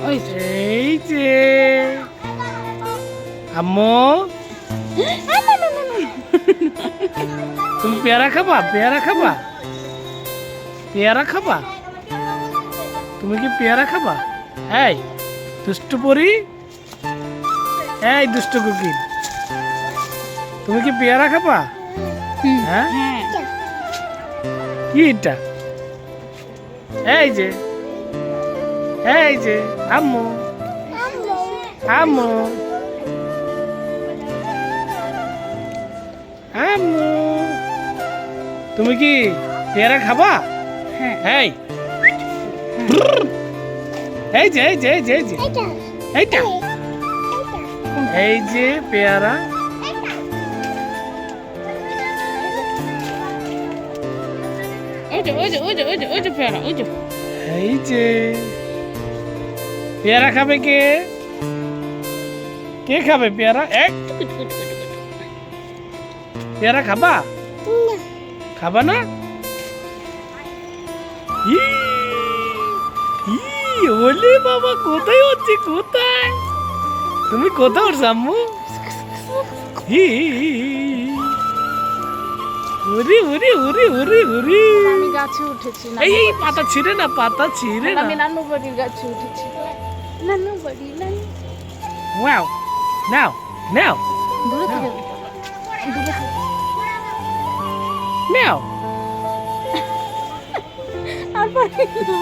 এই যে আম্মু, তুমি পেয়ারা খাবা? পেয়ারা খাবা? পেয়ারা খাবা? তুমি কি পেয়ারা খাবা? এই দুষ্টু পরি, এই দুষ্টু কুকির, তুমি কি পেয়ারা খাবা? হ্যাঁ, কি এটা? এই যে, এই যে আম্মু, আম্মু, আম্মু, তুমি কি পেয়ারা খাবা? এই এই যে, এই যে, এই যে, এই যে, এইটা, এই যে পেয়ারা, এই যে পেয়ারা খাবে কে? কে খাবে পেয়ারা? পেয়ারা খাবা? খাবা না? ওলে বাবা, কোথায় হচ্ছে? কোথায় তুমি? কোথায় উঠছ আম্মু? উরি উরি উরি উরি উরি, আমি গাছে উঠেছি না। এই পাতা ছিঁড়ে না, পাতা ছিঁড়ে না। আমি নানু বাড়ির গাছে উঠেছি। নানু বাড়ি, নানু। ওয়াও, নাও নাও দূরে থেকে দূরে থেকে। নাও। আর পারি না।